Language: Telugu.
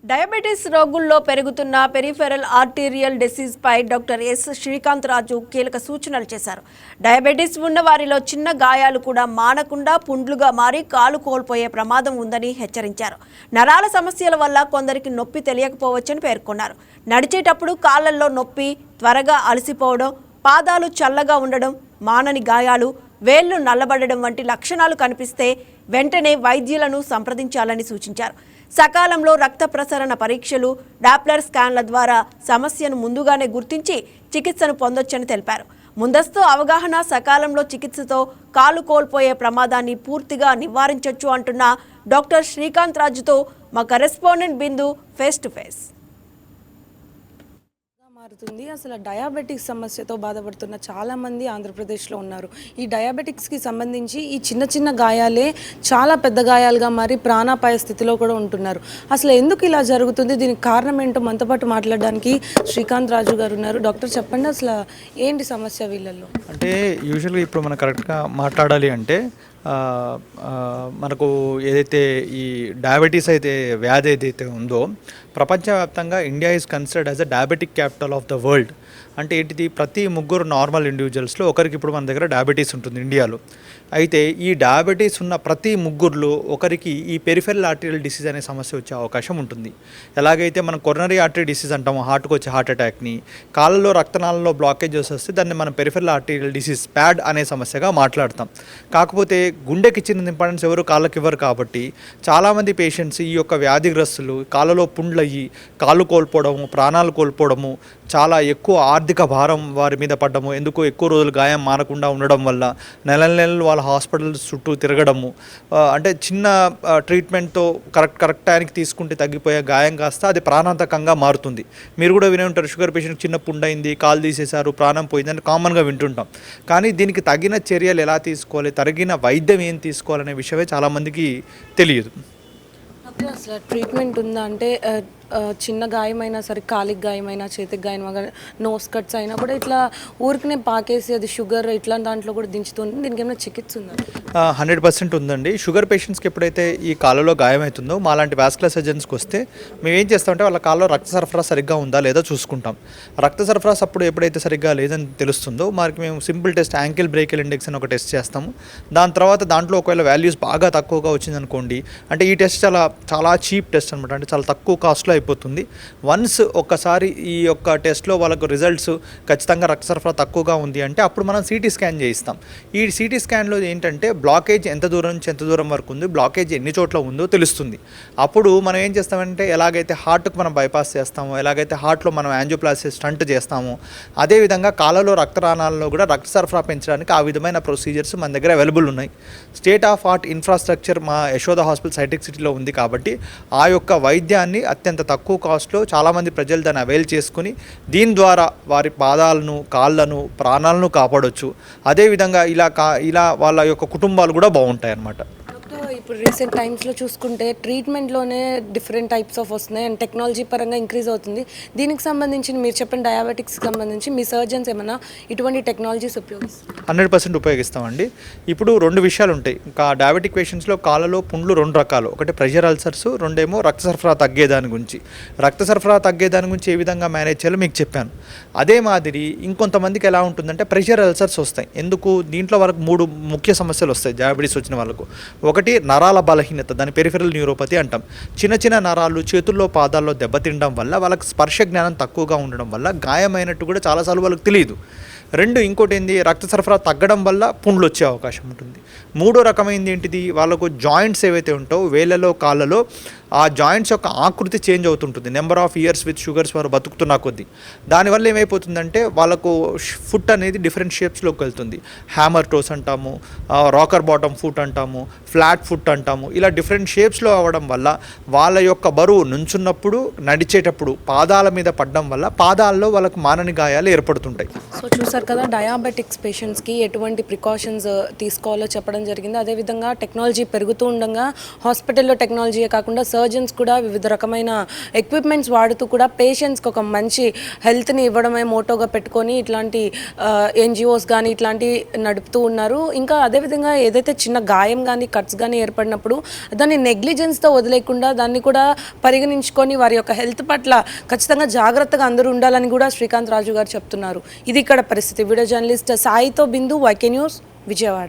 డయాబెటీస్ రోగుల్లో పెరుగుతున్న పెరిఫెరల్ ఆర్టీరియల్ డిసీజ్ పై డాక్టర్ ఎస్ శ్రీకాంత్ రాజు కీలక సూచనలు చేశారు. డయాబెటీస్ ఉన్న వారిలో చిన్న గాయాలు కూడా మానకుండా పుండ్లుగా మారి కాలు కోల్పోయే ప్రమాదం ఉందని హెచ్చరించారు. నరాల సమస్యల వల్ల కొందరికి నొప్పి తెలియకపోవచ్చని పేర్కొన్నారు. నడిచేటప్పుడు కాళ్లలో నొప్పి, త్వరగా అలసిపోవడం, పాదాలు చల్లగా ఉండడం, మానని గాయాలు, వేళ్లు నల్లబడడం వంటి లక్షణాలు కనిపిస్తే వెంటనే వైద్యులను సంప్రదించాలని సూచించారు. సకాలంలో రక్త ప్రసరణ పరీక్షలు, డాప్లర్ స్కాన్ల ద్వారా సమస్యను ముందుగానే గుర్తించి చికిత్సను పొందొచ్చని తెలిపారు. ముందస్తు అవగాహన, సకాలంలో చికిత్సతో కాలు కోల్పోయే ప్రమాదాన్ని పూర్తిగా నివారించొచ్చు అంటున్న డాక్టర్ శ్రీకాంత్ రాజుతో మా correspondent Bindu face to face. మారుతుంది. అసలు డయాబెటిక్స్ సమస్యతో బాధపడుతున్న చాలామంది ఆంధ్రప్రదేశ్లో ఉన్నారు. ఈ డయాబెటిక్స్కి సంబంధించి ఈ చిన్న చిన్న గాయాలే చాలా పెద్ద గాయాలుగా మారి ప్రాణాపాయ స్థితిలో కూడా ఉంటున్నారు. అసలు ఎందుకు ఇలా జరుగుతుంది, దీనికి కారణం ఏంటో మనతో పాటు మాట్లాడడానికి శ్రీకాంత్ రాజు గారు ఉన్నారు. డాక్టర్ చెప్పండి, అసలు ఏంటి సమస్య వీళ్ళల్లో? అంటే యూజువల్గా ఇప్పుడు మనం కరెక్ట్గా మాట్లాడాలి అంటే మనకు ఏదైతే ఈ డయాబెటీస్ అయితే వ్యాధి ఏదైతే ఉందో ప్రపంచవ్యాప్తంగా India is considered as a diabetic capital of the world. అంటే ఏంటిది, ప్రతి ముగ్గురు నార్మల్ ఇండివిజువల్స్లో ఒకరికి ఇప్పుడు మన దగ్గర డయాబెటీస్ ఉంటుంది ఇండియాలో. అయితే ఈ డయాబెటీస్ ఉన్న ప్రతి ముగ్గురులో ఒకరికి ఈ పెరిఫెరల్ ఆర్టరీయల్ డిసీజ్ అనే సమస్య వచ్చే అవకాశం ఉంటుంది. ఎలాగైతే మనం కొరోనరీ ఆర్టరీ డిసీజ్ అంటాము, హార్ట్కి వచ్చే హార్ట్ అటాక్ని, కాళ్ళలో రక్తనాళంలో బ్లాకేజెస్ వస్తే దాన్ని మనం పెరిఫెరల్ ఆర్టరీయల్ డిసీజ్ ప్యాడ్ అనే సమస్యగా మాట్లాడతాం. కాకపోతే గుండెకి ఇచ్చిన ఇంపార్టెన్స్ ఎవరు కాళ్ళకి ఇవ్వరు కాబట్టి చాలామంది పేషెంట్స్ ఈ యొక్క వ్యాధిగ్రస్తులు కాళ్ళలో పుండ్లయ్యి కాళ్ళు కోల్పోవడము, ప్రాణాలు కోల్పోవడము, చాలా ఎక్కువ ఆర్థిక భారం వారి మీద పడ్డము, ఎందుకు ఎక్కువ రోజులు గాయం మానకుండా ఉండడం వల్ల నెల నెలలు వాళ్ళ హాస్పిటల్స్ చుట్టూ తిరగడము, అంటే చిన్న ట్రీట్మెంట్తో కరెక్ట్ టైంకి తీసుకుంటే తగ్గిపోయే గాయం కాస్త అది ప్రాణాంతకంగా మారుతుంది. మీరు కూడా వినే ఉంటారు, షుగర్ పేషెంట్ చిన్న పుండైంది, కాలు తీసేశారు, ప్రాణం పోయిందని కామన్గా వింటుంటాం. కానీ దీనికి తగిన చర్యలు ఎలా తీసుకోవాలి, తగిన వైద్యం ఏం తీసుకోవాలనే విషయమే చాలామందికి తెలియదు. అసలు ట్రీట్మెంట్ ఉందా అంటే చిన్న గాయమైనా సరే, కాలికి గాయమైనా, చేతికి గాయమైనా, నోస్ కట్స్ అయినా కూడా ఇట్లా ఊరికనే పాకేసి అది షుగర్ ఇట్లా దాంట్లో కూడా దించుతుంది. దీనికి ఏమైనా చికిత్స ఉందా? 100% ఉందండి. షుగర్ పేషెంట్స్కి ఎప్పుడైతే ఈ కాళ్ళలో గాయం అవుతుందో మాలాంటి వాస్కులర్ సర్జన్స్కి వస్తే మేము ఏం చేస్తామంటే వాళ్ళ కాళ్ళలో రక్త సరఫరా సరిగ్గా ఉందా లేదా చూసుకుంటాం. రక్త సరఫరా అప్పుడు ఎప్పుడైతే సరిగ్గా లేదని తెలుస్తుందో మనకి మేము simple test ankle brachial index అని ఒక టెస్ట్ చేస్తాము. దాని తర్వాత దాంట్లో ఒకవేళ వాల్యూస్ బాగా తక్కువగా వచ్చిందనుకోండి, అంటే ఈ టెస్ట్ చాలా చీప్ టెస్ట్ అనమాట, అంటే చాలా తక్కువ కాస్ట్లో అయిపోతుంది. వన్స్ ఒక్కసారి ఈ యొక్క టెస్ట్లో వాళ్ళకు రిజల్ట్స్ ఖచ్చితంగా రక్త సరఫరా తక్కువగా ఉంది అంటే అప్పుడు మనం సిటీ స్కాన్ చేయిస్తాం. ఈ సిటీ స్కాన్లో ఏంటంటే బ్లాకేజ్ ఎంత దూరం నుంచి ఎంత దూరం వరకు ఉంది, బ్లాకేజ్ ఎన్ని చోట్ల ఉందో తెలుస్తుంది. అప్పుడు మనం ఏం చేస్తామంటే ఎలాగైతే హార్ట్కి మనం బైపాస్ చేస్తామో, ఎలాగైతే హార్ట్లో మనం యాంజియోప్లాస్టీ స్టంట్ చేస్తామో, అదేవిధంగా కాళ్ళలో రక్తనాళాల్లో కూడా రక్త సరఫరా పెంచడానికి ఆ విధమైన ప్రొసీజర్స్ మన దగ్గర అవైలబుల్ ఉన్నాయి. స్టేట్ ఆఫ్ ఆర్ట్ ఇన్ఫ్రాస్ట్రక్చర్ మా యశోద హాస్పిటల్ సైటెక్ సిటీలో ఉంది కాబట్టి ఆ యొక్క వైద్యాన్ని అత్యంత తక్కువ కాస్ట్లో చాలామంది ప్రజలు దాన్ని అవైల్ చేసుకుని దీని ద్వారా వారి పాదాలను, కాళ్ళను, ప్రాణాలను కాపాడవచ్చు. అదేవిధంగా ఇలా వాళ్ళ యొక్క కుటుంబాలు కూడా బాగుంటాయి అన్నమాట. ఇప్పుడు రీసెంట్ టైమ్స్లో చూసుకుంటే ట్రీట్మెంట్లోనే డిఫరెంట్ టైప్స్ ఆఫ్ వస్తున్నాయి అండ్ టెక్నాలజీ పరంగా ఇంక్రీజ్ అవుతుంది. దీనికి సంబంధించి మీరు చెప్పిన డయాబెటిక్స్కి సంబంధించి మీ సర్జన్స్ ఏమైనా ఇటువంటి టెక్నాలజీస్ ఉపయోగిస్తారు? 100% ఉపయోగిస్తామండి. ఇప్పుడు 2 విషయాలు ఉంటాయి. ఇంకా డయాబెటిక్ పేషెంట్స్లో కాళ్ళలో పుండ్లు 2 రకాలు, ఒకటి ప్రెషర్ అల్సర్స్, రెండేమో రక్త సరఫరా తగ్గేదాని గురించి. రక్త సరఫరా తగ్గేదాని గురించి ఏ విధంగా మేనేజ్ చేయాలో మీకు చెప్పాను. అదే మాదిరి ఇంకొంతమందికి ఎలా ఉంటుందంటే ప్రెషర్ అల్సర్స్ వస్తాయి. ఎందుకు, దీంట్లో వరకు 3 ముఖ్య సమస్యలు వస్తాయి డయాబెటీస్ వచ్చిన వాళ్ళకు. ఒకటి నరాల బలహీనత, దాని పెరిఫెరల్ న్యూరోపతి అంటాం. చిన్న నరాలు చేతుల్లో, పాదాల్లో దెబ్బతినడం వల్ల వాళ్ళకి స్పర్శ జ్ఞానం తక్కువగా ఉండడం వల్ల గాయమైనట్టు కూడా చాలాసార్లు వాళ్ళకి తెలియదు. ఇంకోటి ఏంది, రక్త సరఫరా తగ్గడం వల్ల పుండ్లు వచ్చే అవకాశం ఉంటుంది. 3వ రకమైంది ఏంటిది, వాళ్ళకు జాయింట్స్ ఏవైతే ఉంటాయో వేళ్ళలో, కాళ్ళలో ఆ జాయింట్స్ యొక్క ఆకృతి చేంజ్ అవుతుంటుంది number of years with sugars వారు బతుకుతున్న కొద్దీ. దానివల్ల ఏమైపోతుందంటే వాళ్ళకు ఫుట్ అనేది డిఫరెంట్ షేప్స్లోకి వెళ్తుంది. హ్యామర్ టోస్ అంటాము, రాకర్ బాటమ్ ఫుట్ అంటాము, ఫ్లాట్ ఫుట్ అంటాము. ఇలా డిఫరెంట్ షేప్స్లో అవ్వడం వల్ల వాళ్ళ యొక్క బరువు నుంచున్నప్పుడు, నడిచేటప్పుడు పాదాల మీద పడడం వల్ల పాదాల్లో వాళ్ళకు మానని గాయాలు ఏర్పడుతుంటాయి. సో చూసారు చూసారు కదా, డయాబెటిక్స్ పేషెంట్స్కి ఎటువంటి ప్రికాషన్స్ తీసుకోవాలో చెప్పడం జరిగింది. అదేవిధంగా టెక్నాలజీ పెరుగుతూ ఉండగా హాస్పిటల్లో టెక్నాలజీయే కాకుండా సర్జన్స్ కూడా వివిధ రకమైన ఎక్విప్మెంట్స్ వాడుతూ కూడా పేషెంట్స్కి ఒక మంచి హెల్త్ని ఇవ్వడమే మోటోగా పెట్టుకొని ఇట్లాంటి ఎన్జిఓస్ కానీ ఇట్లాంటివి నడుపుతూ ఉన్నారు. ఇంకా అదేవిధంగా ఏదైతే చిన్న గాయం కానీ కట్స్ కానీ ఏర్పడినప్పుడు దాన్ని నెగ్లిజెన్స్తో వదిలేకుండా దాన్ని కూడా పరిగణించుకొని వారి యొక్క హెల్త్ పట్ల ఖచ్చితంగా జాగ్రత్తగా అందరూ ఉండాలని కూడా శ్రీకాంత్ రాజు గారు చెప్తున్నారు. ఇది ఇక్కడ పరిస్థితి. వీడియో జర్నలిస్ట్ సాయితో బిందు, వైకే న్యూస్, విజయవాడ.